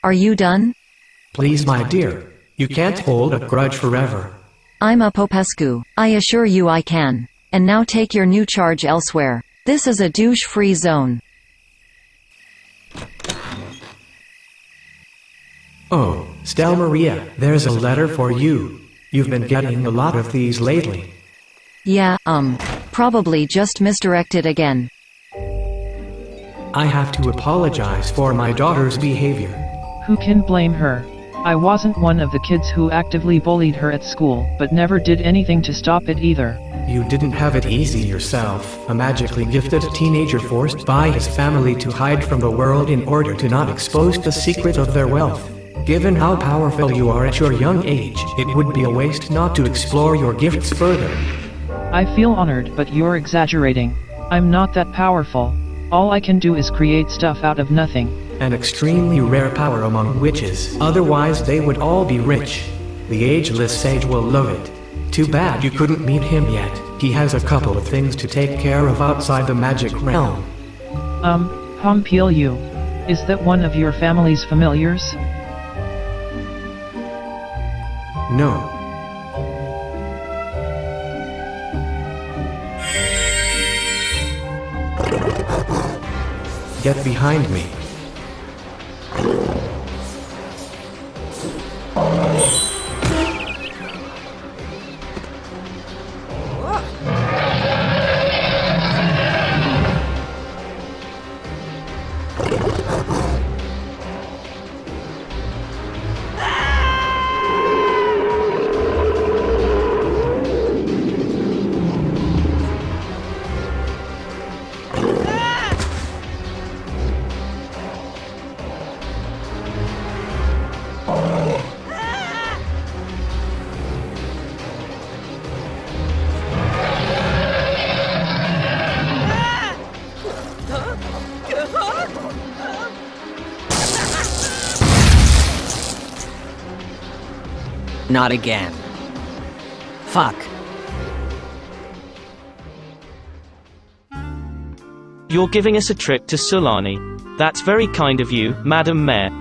Are you done? Please, my dear. You can't hold a grudge forever. I'm a Popescu. I assure you I can. And now take your new charge elsewhere. This is a douche-free zone. Oh, SetsunaMaiou, there's a letter for you. You've been getting a lot of these lately. Yeah, probably just misdirected again. I have to apologize for my daughter's behavior. Who can blame her? I wasn't one of the kids who actively bullied her at school, but never did anything to stop it either. You didn't have it easy yourself, a magically gifted teenager forced by his family to hide from the world in order to not expose the secret of their wealth. Given how powerful you are at your young age, it would be a waste not to explore your gifts further. I feel honored, but you're exaggerating. I'm not that powerful. All I can do is create stuff out of nothing. An extremely rare power among witches, otherwise they would all be rich. The ageless sage will love it. Too bad you couldn't meet him yet. He has a couple of things to take care of outside the magic realm. Pompiliu. Is that one of your family's familiars? No. Get behind me. Not again. Fuck. You're giving us a trip to Sulani. That's very kind of you, Madam Mayor.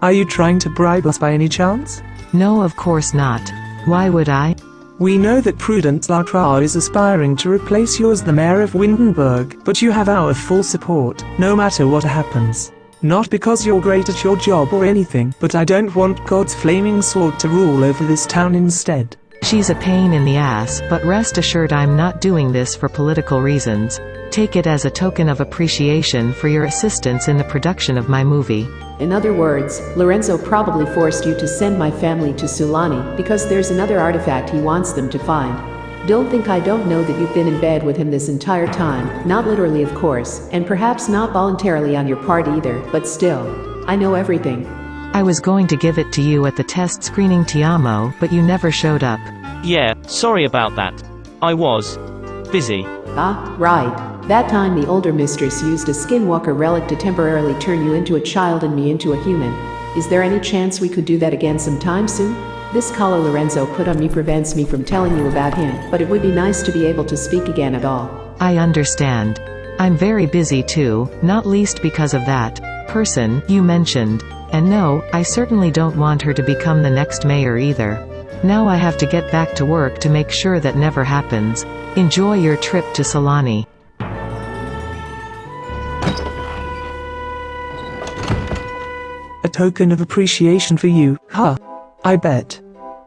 Are you trying to bribe us by any chance? No, of course not. Why would I? We know that Prudence Lacroix is aspiring to replace you as the mayor of Windenburg, but you have our full support, no matter what happens. Not because you're great at your job or anything, but I don't want God's flaming sword to rule over this town instead. She's a pain in the ass, but rest assured I'm not doing this for political reasons. Take it as a token of appreciation for your assistance in the production of my movie. In other words, Lorenzo probably forced you to send my family to Sulani because there's another artifact he wants them to find. Don't think I don't know that you've been in bed with him this entire time, not literally of course, and perhaps not voluntarily on your part either, but still. I know everything. I was going to give it to you at the test screening Tiamo, but you never showed up. Yeah, sorry about that. I was busy. Ah, right. That time the older mistress used a skinwalker relic to temporarily turn you into a child and me into a human. Is there any chance we could do that again sometime soon? This collar Lorenzo put on me prevents me from telling you about him, but it would be nice to be able to speak again at all. I understand. I'm very busy too, not least because of that person you mentioned. And no, I certainly don't want her to become the next mayor either. Now I have to get back to work to make sure that never happens. Enjoy your trip to Sulani. A token of appreciation for you, huh? I bet.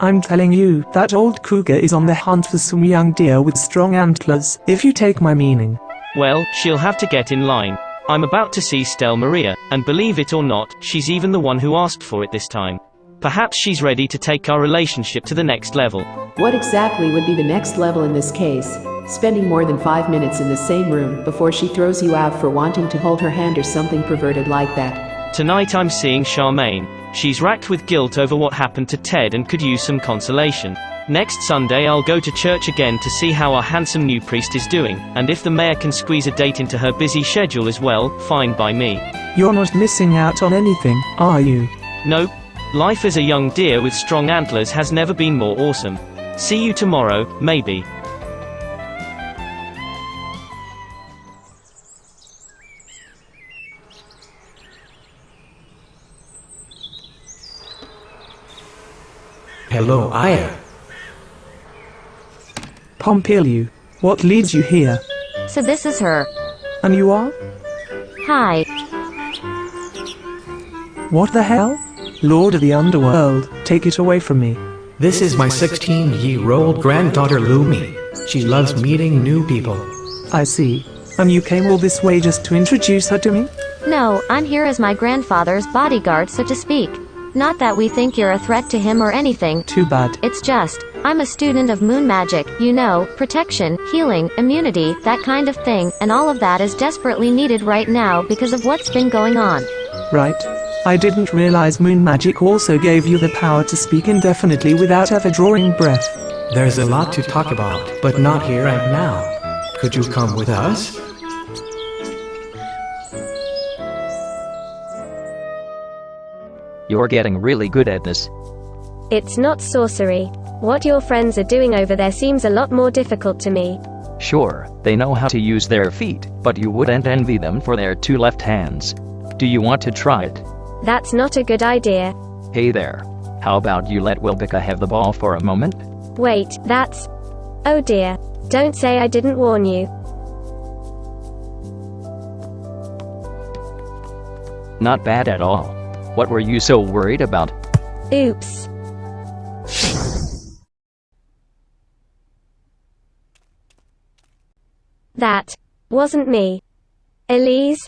I'm telling you, that old cougar is on the hunt for some young deer with strong antlers, if you take my meaning. Well, she'll have to get in line. I'm about to see SetsunaMaiou, and believe it or not, she's even the one who asked for it this time. Perhaps she's ready to take our relationship to the next level. What exactly would be the next level in this case? Spending more than 5 minutes in the same room before she throws you out for wanting to hold her hand or something perverted like that. Tonight I'm seeing Charmaine. She's racked with guilt over what happened to Ted and could use some consolation. Next Sunday I'll go to church again to see how our handsome new priest is doing, and if the mayor can squeeze a date into her busy schedule as well, fine by me. You're not missing out on anything, are you? Nope. Life as a young deer with strong antlers has never been more awesome. See you tomorrow, maybe. Hello, Aya. Pompiliu, what leads you here? So this is her. And you are? Hi. What the hell? Lord of the Underworld, take it away from me. This is my 16-year-old granddaughter Lumi. She loves meeting new people. I see. And you came all this way just to introduce her to me? No, I'm here as my grandfather's bodyguard, so to speak. Not that we think you're a threat to him or anything. Too bad. It's just, I'm a student of moon magic, you know, protection, healing, immunity, that kind of thing, and all of that is desperately needed right now because of what's been going on. Right. I didn't realize moon magic also gave you the power to speak indefinitely without ever drawing breath. There's a lot to talk about, but not here and now. Could you come with us? You're getting really good at this. It's not sorcery. What your friends are doing over there seems a lot more difficult to me. Sure, they know how to use their feet, but you wouldn't envy them for their 2 left hands. Do you want to try it? That's not a good idea. Hey there. How about you let Wilbica have the ball for a moment? Wait, that's... Oh dear. Don't say I didn't warn you. Not bad at all. What were you so worried about? Oops. That wasn't me. Elise?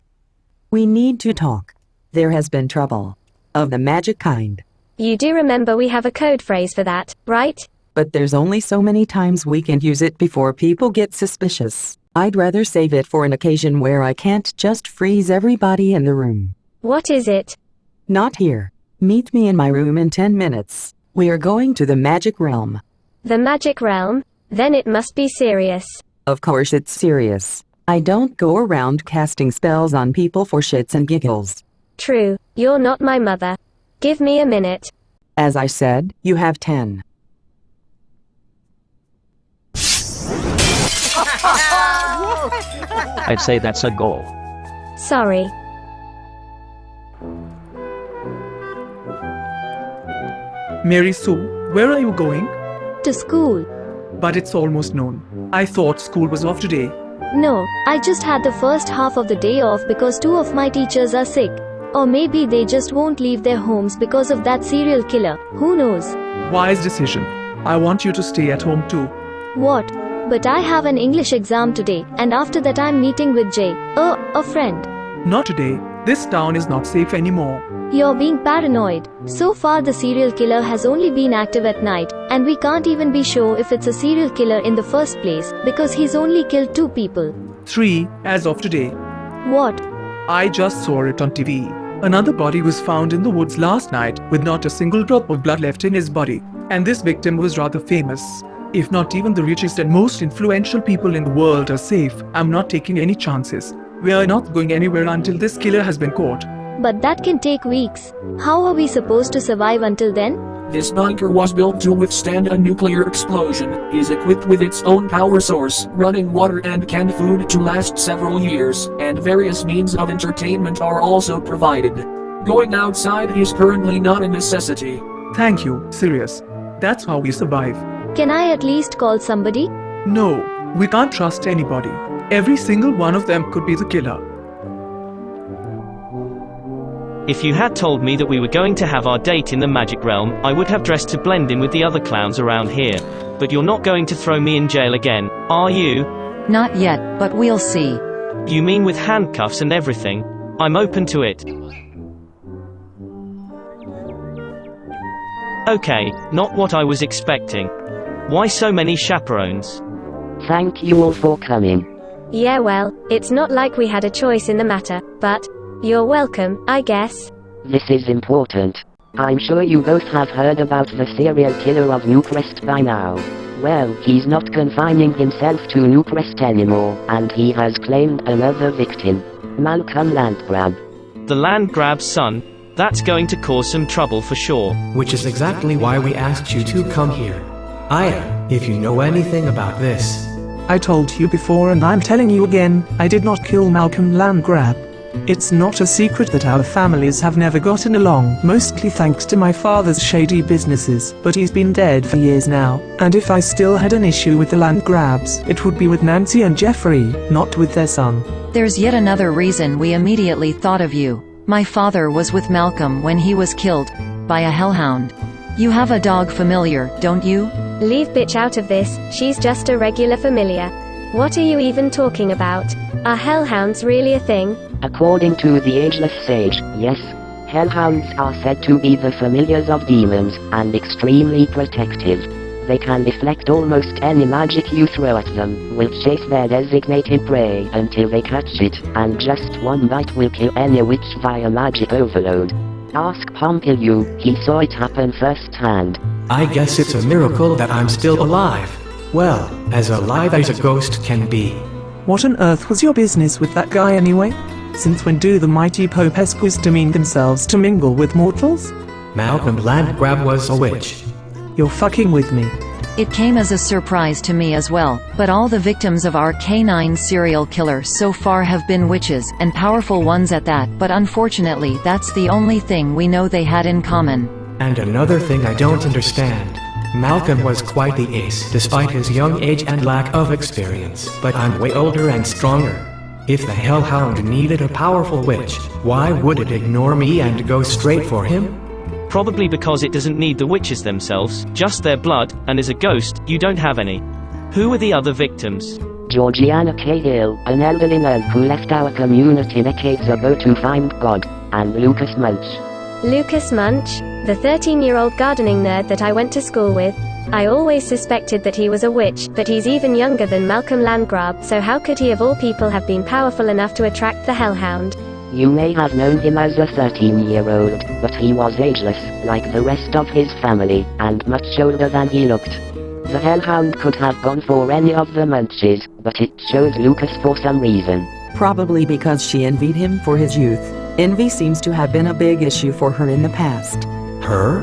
We need to talk. There has been trouble. Of the magic kind. You do remember we have a code phrase for that, right? But there's only so many times we can use it before people get suspicious. I'd rather save it for an occasion where I can't just freeze everybody in the room. What is it? Not here. Meet me in my room in 10 minutes. We are going to the magic realm. The magic realm? Then it must be serious. Of course it's serious. I don't go around casting spells on people for shits and giggles. True, you're not my mother. Give me a minute. As I said, you have 10. I'd say that's a goal. Sorry. Mary Sue, where are you going? To school. But it's almost noon. I thought school was off today. No, I just had the first half of the day off because 2 of my teachers are sick. Or maybe they just won't leave their homes because of that serial killer. Who knows? Wise decision. I want you to stay at home too. What? But I have an English exam today, and after that I'm meeting with Jay. A friend. Not today. This town is not safe anymore. You're being paranoid. So far the serial killer has only been active at night, and we can't even be sure if it's a serial killer in the first place, because he's only killed 2 people. 3, as of today. What? I just saw it on TV. Another body was found in the woods last night, with not a single drop of blood left in his body. And this victim was rather famous. If not even the richest and most influential people in the world are safe, I'm not taking any chances. We are not going anywhere until this killer has been caught. But that can take weeks. How are we supposed to survive until then? This bunker was built to withstand a nuclear explosion, is equipped with its own power source, running water and canned food to last several years, and various means of entertainment are also provided. Going outside is currently not a necessity. Thank you, Sirius. That's how we survive. Can I at least call somebody? No, we can't trust anybody. Every single one of them could be the killer. If you had told me that we were going to have our date in the magic realm, I would have dressed to blend in with the other clowns around here. But you're not going to throw me in jail again, are you? Not yet, but we'll see. You mean with handcuffs and everything? I'm open to it. Okay, not what I was expecting. Why so many chaperones? Thank you all for coming. Yeah, well, it's not like we had a choice in the matter, but you're welcome, I guess. This is important. I'm sure you both have heard about the serial killer of Newcrest by now. Well, he's not confining himself to Newcrest anymore, and he has claimed another victim. Malcolm Landgrab. The Landgrab's son? That's going to cause some trouble for sure. Which is exactly why we asked you to come here. Aya, if you know anything about this. I told you before and I'm telling you again, I did not kill Malcolm Landgrab. It's not a secret that our families have never gotten along, mostly thanks to my father's shady businesses, but he's been dead for years now, and if I still had an issue with the land grabs, it would be with Nancy and Jeffrey, not with their son. There's yet another reason we immediately thought of you. My father was with Malcolm when he was killed by a hellhound. You have a dog familiar, don't you? Leave bitch out of this, she's just a regular familiar. What are you even talking about? Are hellhounds really a thing? According to the ageless sage, yes. Hellhounds are said to be the familiars of demons, and extremely protective. They can deflect almost any magic you throw at them, will chase their designated prey until they catch it, and just one bite will kill any witch via magic overload. Ask Pompiliu, he saw it happen firsthand. I guess it's a miracle that I'm still alive. Well, as alive as a ghost can be. What on earth was your business with that guy anyway? Since when do the mighty Popescus demean themselves to mingle with mortals? Malcolm Landgrab was a witch. You're fucking with me. It came as a surprise to me as well, but all the victims of our canine serial killer so far have been witches, and powerful ones at that, but unfortunately that's the only thing we know they had in common. And another thing I don't understand. Malcolm was quite the ace despite his young age and lack of experience, but I'm way older and stronger. If the Hellhound needed a powerful witch, why would it ignore me and go straight for him? Probably because it doesn't need the witches themselves, just their blood, and as a ghost, you don't have any. Who were the other victims? Georgiana Cahill, an elderly nun who left our community decades ago to find God, and Lucas Munch. Lucas Munch? The 13-year-old gardening nerd that I went to school with. I always suspected that he was a witch, but he's even younger than Malcolm Landgrab, so how could he of all people have been powerful enough to attract the Hellhound? You may have known him as a 13-year-old, but he was ageless, like the rest of his family, and much older than he looked. The Hellhound could have gone for any of the Munches, but it chose Lucas for some reason. Probably because she envied him for his youth. Envy seems to have been a big issue for her in the past. Her?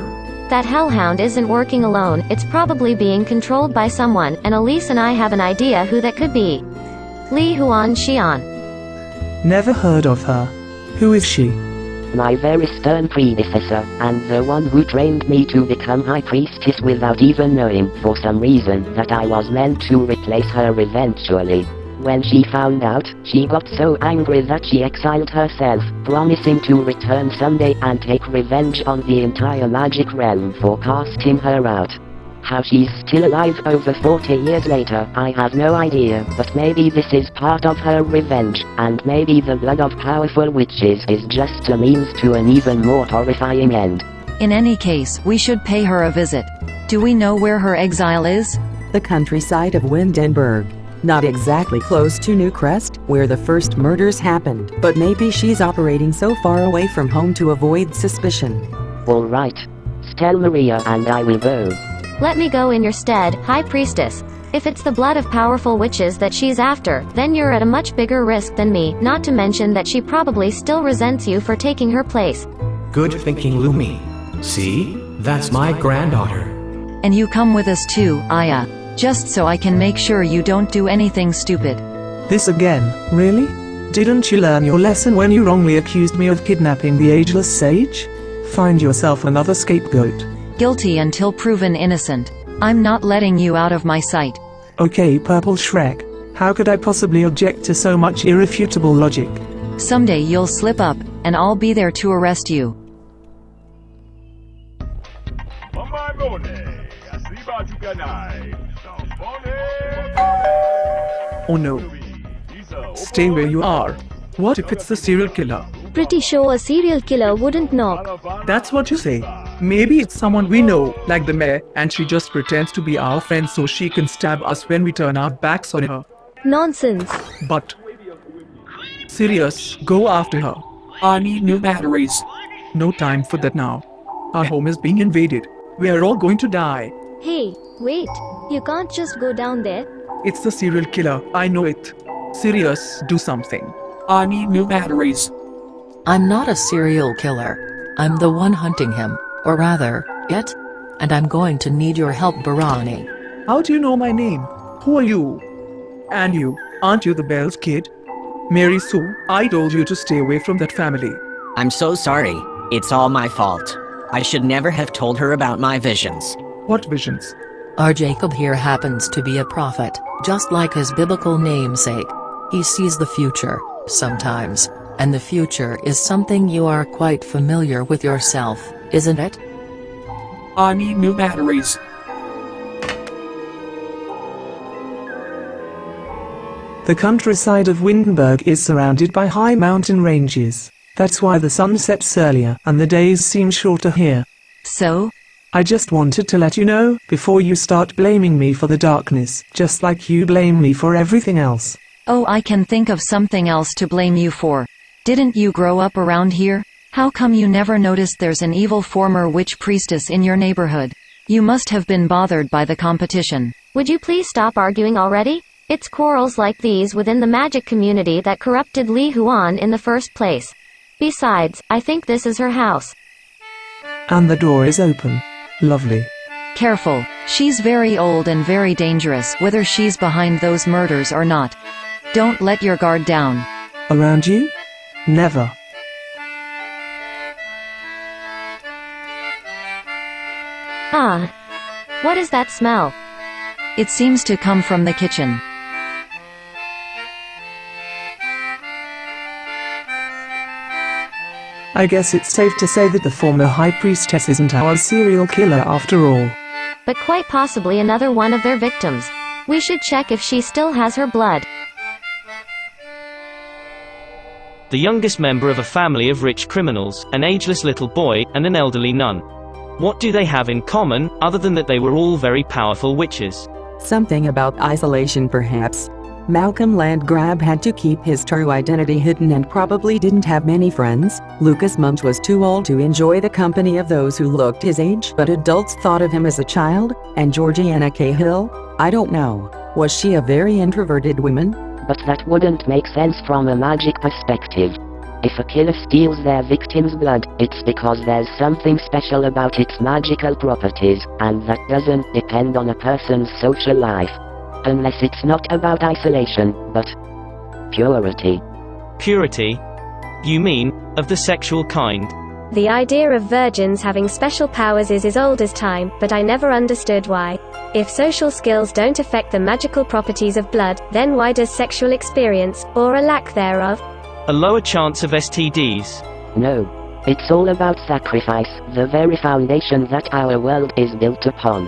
That Hellhound isn't working alone, it's probably being controlled by someone, and Elise and I have an idea who that could be. Li Huan Xian. Never heard of her. Who is she? My very stern predecessor, and the one who trained me to become High Priestess without even knowing, for some reason, that I was meant to replace her eventually. When she found out, she got so angry that she exiled herself, promising to return someday and take revenge on the entire magic realm for casting her out. How she's still alive over 40 years later, I have no idea, but maybe this is part of her revenge, and maybe the blood of powerful witches is just a means to an even more horrifying end. In any case, we should pay her a visit. Do we know where her exile is? The countryside of Windenburg. Not exactly close to Newcrest, where the first murders happened, but maybe she's operating so far away from home to avoid suspicion. Alright. Tell Maria and I will go. Let me go in your stead, High Priestess. If it's the blood of powerful witches that she's after, then you're at a much bigger risk than me, not to mention that she probably still resents you for taking her place. Good thinking, Lumi. See? That's my granddaughter. And you come with us too, Aya. Just so I can make sure you don't do anything stupid. This again, really? Didn't you learn your lesson when you wrongly accused me of kidnapping the ageless sage? Find yourself another scapegoat. Guilty until proven innocent. I'm not letting you out of my sight. Okay, Purple Shrek. How could I possibly object to so much irrefutable logic? Someday you'll slip up, and I'll be there to arrest you. Oh no. Stay where you are. What if it's the serial killer? Pretty sure a serial killer wouldn't knock. That's what you say. Maybe it's someone we know, like the mayor, and she just pretends to be our friend so she can stab us when we turn our backs on her. Nonsense. But serious, go after her. I need new batteries. No time for that now. Our home is being invaded. We are all going to die. Hey, wait. You can't just go down there. It's the serial killer, I know it. Serious, do something. I need new batteries. I'm not a serial killer. I'm the one hunting him, or rather, it. And I'm going to need your help, Barani. How do you know my name? Who are you? And you, aren't you the Bell's kid? Mary Sue, I told you to stay away from that family. I'm so sorry. It's all my fault. I should never have told her about my visions. What visions? Our Jacob here happens to be a prophet, just like his biblical namesake. He sees the future, sometimes, and the future is something you are quite familiar with yourself, isn't it? I need new batteries. The countryside of Windenburg is surrounded by high mountain ranges. That's why the sun sets earlier and the days seem shorter here. So? I just wanted to let you know, before you start blaming me for the darkness, just like you blame me for everything else. Oh, I can think of something else to blame you for. Didn't you grow up around here? How come you never noticed there's an evil former witch priestess in your neighborhood? You must have been bothered by the competition. Would you please stop arguing already? It's quarrels like these within the magic community that corrupted Li Huan in the first place. Besides, I think this is her house. And the door is open. Lovely. Careful, she's very old and very dangerous, whether she's behind those murders or not. Don't let your guard down. Around you? Never. Ah. What is that smell? It seems to come from the kitchen. I guess it's safe to say that the former high priestess isn't our serial killer after all. But quite possibly another one of their victims. We should check if she still has her blood. The youngest member of a family of rich criminals, an ageless little boy, and an elderly nun. What do they have in common, other than that they were all very powerful witches? Something about isolation perhaps. Malcolm Landgrab had to keep his true identity hidden and probably didn't have many friends. Lucas Munch was too old to enjoy the company of those who looked his age, but adults thought of him as a child. And Georgiana Cahill? I don't know. Was she a very introverted woman? But that wouldn't make sense from a magic perspective. If a killer steals their victim's blood, it's because there's something special about its magical properties, and that doesn't depend on a person's social life. Unless it's not about isolation, but purity. Purity? You mean, of the sexual kind? The idea of virgins having special powers is as old as time, but I never understood why. If social skills don't affect the magical properties of blood, then why does sexual experience, or a lack thereof, a lower chance of STDs? No. It's all about sacrifice, the very foundation that our world is built upon.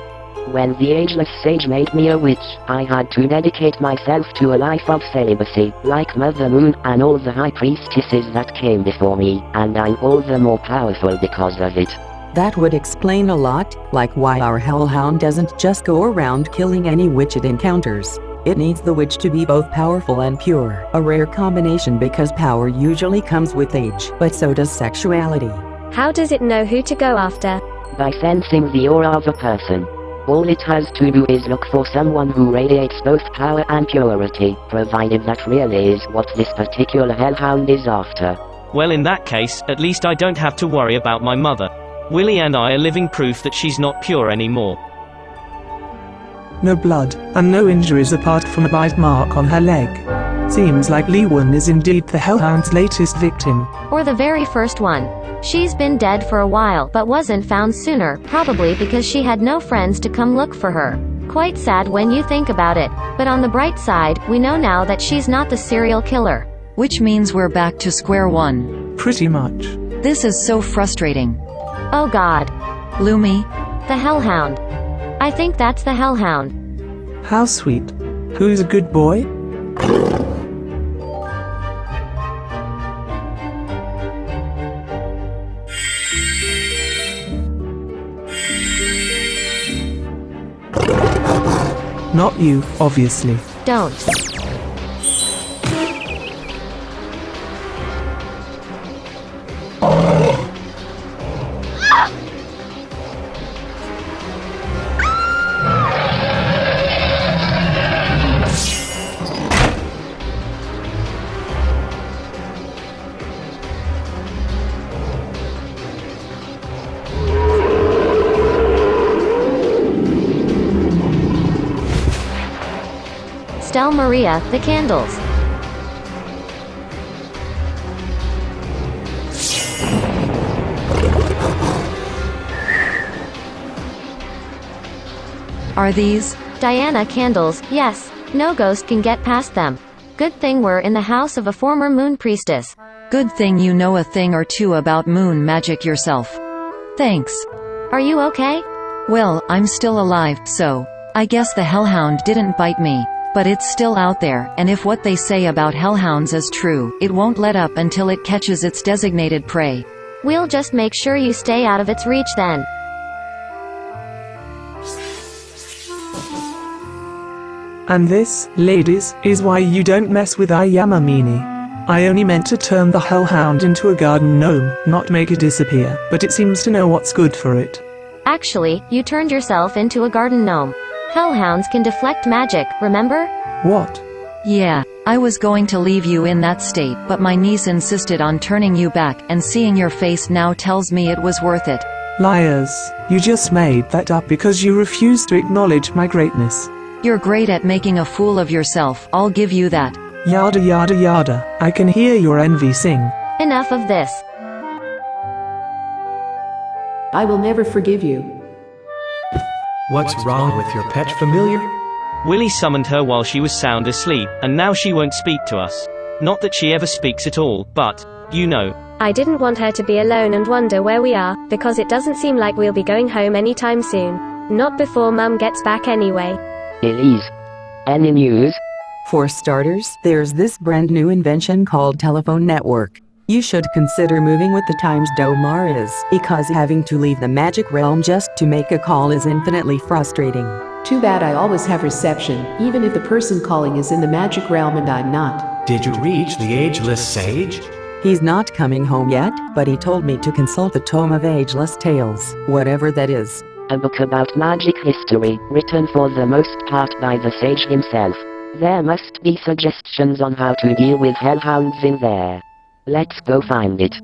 When the ageless sage made me a witch, I had to dedicate myself to a life of celibacy, like Mother Moon and all the high priestesses that came before me, and I'm all the more powerful because of it. That would explain a lot, like why our hellhound doesn't just go around killing any witch it encounters. It needs the witch to be both powerful and pure, a rare combination because power usually comes with age, but so does sexuality. How does it know who to go after? By sensing the aura of a person. All it has to do is look for someone who radiates both power and purity, provided that really is what this particular hellhound is after. Well, in that case, at least I don't have to worry about my mother. Willie and I are living proof that she's not pure anymore. No blood, and no injuries apart from a bite mark on her leg. Seems like Li Wen is indeed the hellhound's latest victim. Or the very first one. She's been dead for a while but wasn't found sooner, probably because she had no friends to come look for her. Quite sad when you think about it, but on the bright side, we know now that she's not the serial killer. Which means we're back to square one. Pretty much. This is so frustrating. Oh god. Lumi? The hellhound. I think that's the hellhound. How sweet. Who's a good boy? Not you, obviously. Don't. Stell Maria, the candles. Are these? Diana candles, yes. No ghost can get past them. Good thing we're in the house of a former moon priestess. Good thing you know a thing or two about moon magic yourself. Thanks. Are you okay? Well, I'm still alive, so I guess the hellhound didn't bite me. But it's still out there, and if what they say about hellhounds is true, it won't let up until it catches its designated prey. We'll just make sure you stay out of its reach then. And this, ladies, is why you don't mess with Mammini. I only meant to turn the hellhound into a garden gnome, not make it disappear, but it seems to know what's good for it. Actually, you turned yourself into a garden gnome. Hellhounds can deflect magic, remember? What? Yeah, I was going to leave you in that state, but my niece insisted on turning you back, and seeing your face now tells me it was worth it. Liars. You just made that up because you refuse to acknowledge my greatness. You're great at making a fool of yourself, I'll give you that. Yada yada yada, I can hear your envy sing. Enough of this. I will never forgive you. What's wrong with your pet familiar? Willie summoned her while she was sound asleep, and now she won't speak to us. Not that she ever speaks at all, but, you know. I didn't want her to be alone and wonder where we are, because it doesn't seem like we'll be going home anytime soon. Not before Mum gets back anyway. Elise. Any news? For starters, there's this brand new invention called telephone network. You should consider moving with the times Domar is, because having to leave the magic realm just to make a call is infinitely frustrating. Too bad I always have reception, even if the person calling is in the magic realm and I'm not. Did you reach the ageless sage? He's not coming home yet, but he told me to consult the Tome of Ageless Tales, whatever that is. A book about magic history, written for the most part by the sage himself. There must be suggestions on how to deal with hellhounds in there. Let's go find it.